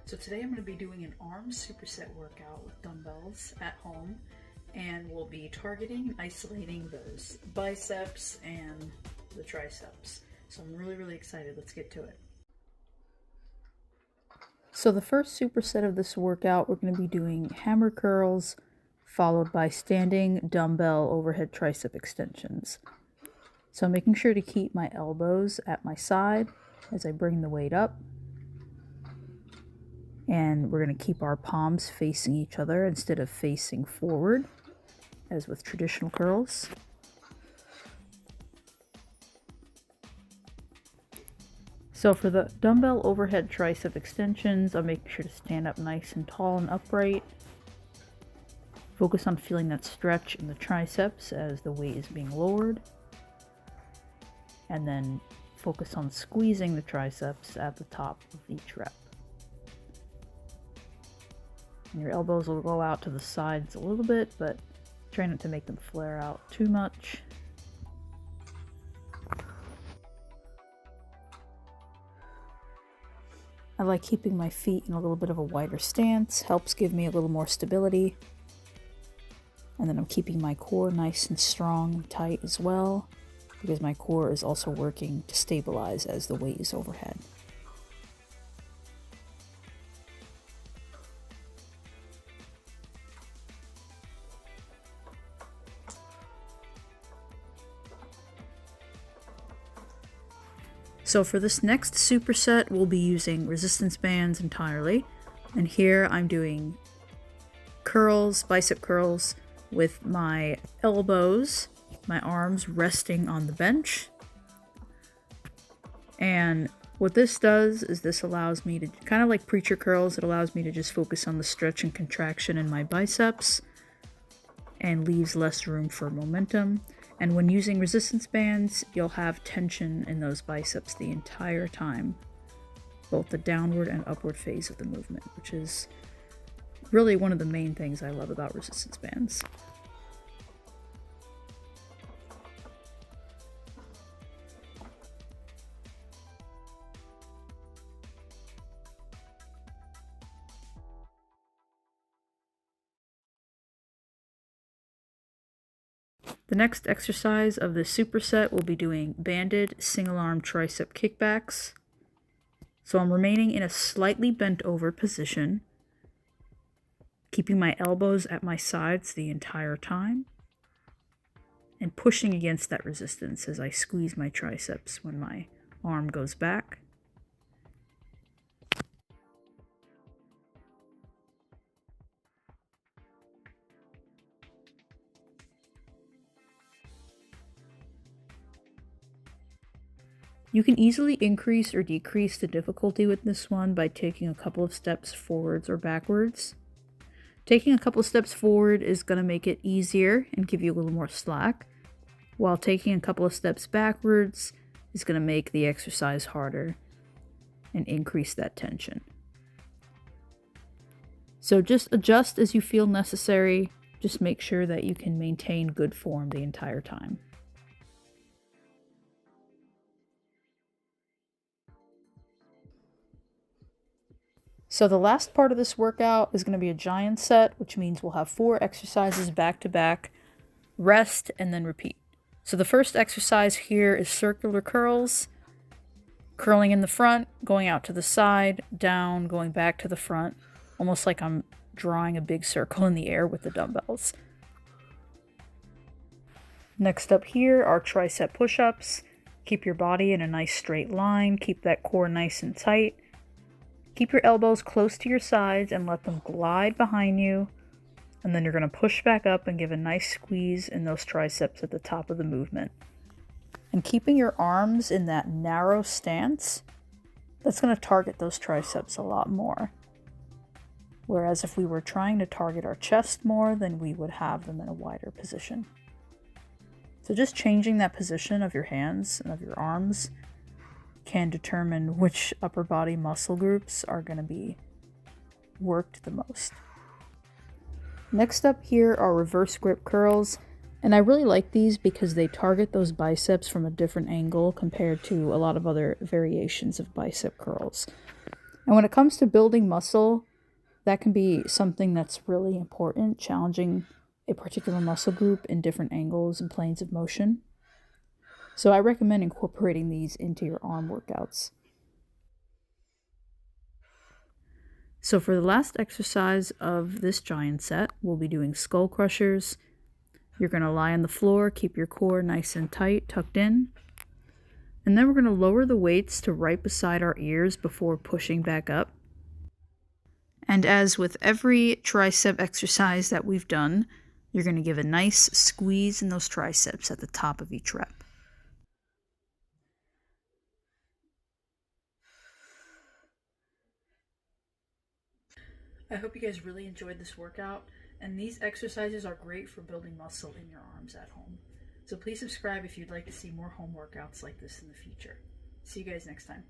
So today I'm going to be doing an arm superset workout with dumbbells at home, and we'll be targeting and isolating those biceps and the triceps. So I'm really excited. Let's get to it. So the first superset of this workout, we're going to be doing hammer curls followed by standing dumbbell overhead tricep extensions. So I'm making sure to keep my elbows at my side as I bring the weight up. And we're going to keep our palms facing each other instead of facing forward, as with traditional curls. So for the dumbbell overhead tricep extensions, I'm making sure to stand up nice and tall and upright. Focus on feeling that stretch in the triceps as the weight is being lowered. And then focus on squeezing the triceps at the top of each rep. And your elbows will go out to the sides a little bit, but try not to make them flare out too much. I like keeping my feet in a little bit of a wider stance, helps give me a little more stability. And then I'm keeping my core nice and strong and tight as well, because my core is also working to stabilize as the weight is overhead. So for this next superset, we'll be using resistance bands entirely. And here I'm doing curls, bicep curls, with my elbows, my arms resting on the bench. And what this does is this allows me to, kind of like preacher curls, it allows me to just focus on the stretch and contraction in my biceps and leaves less room for momentum. And when using resistance bands, you'll have tension in those biceps the entire time, both the downward and upward phase of the movement, which is really one of the main things I love about resistance bands. The next exercise of the superset will be doing banded single arm tricep kickbacks. So I'm remaining in a slightly bent over position, keeping my elbows at my sides the entire time, and pushing against that resistance as I squeeze my triceps when my arm goes back. You can easily increase or decrease the difficulty with this one by taking a couple of steps forwards or backwards. Taking a couple of steps forward is going to make it easier and give you a little more slack, while taking a couple of steps backwards is going to make the exercise harder and increase that tension. So just adjust as you feel necessary. Just make sure that you can maintain good form the entire time. So the last part of this workout is going to be a giant set, which means we'll have 4 exercises back to back, rest, and then repeat. So the first exercise here is circular curls, curling in the front, going out to the side, down, going back to the front, almost like I'm drawing a big circle in the air with the dumbbells. Next up here are tricep push-ups. Keep your body in a nice straight line, keep that core nice and tight. Keep your elbows close to your sides and let them glide behind you. And then you're going to push back up and give a nice squeeze in those triceps at the top of the movement. And keeping your arms in that narrow stance, that's going to target those triceps a lot more. Whereas if we were trying to target our chest more, then we would have them in a wider position. So just changing that position of your hands and of your arms can determine which upper body muscle groups are going to be worked the most. Next up here are reverse grip curls, and I really like these because they target those biceps from a different angle compared to a lot of other variations of bicep curls. And when it comes to building muscle, that can be something that's really important, challenging a particular muscle group in different angles and planes of motion. So I recommend incorporating these into your arm workouts. So for the last exercise of this giant set, we'll be doing Skullcrushers. You're going to lie on the floor, keep your core nice and tight, tucked in. And then we're going to lower the weights to right beside our ears before pushing back up. And as with every tricep exercise that we've done, you're going to give a nice squeeze in those triceps at the top of each rep. I hope you guys really enjoyed this workout, and these exercises are great for building muscle in your arms at home. So please subscribe if you'd like to see more home workouts like this in the future. See you guys next time.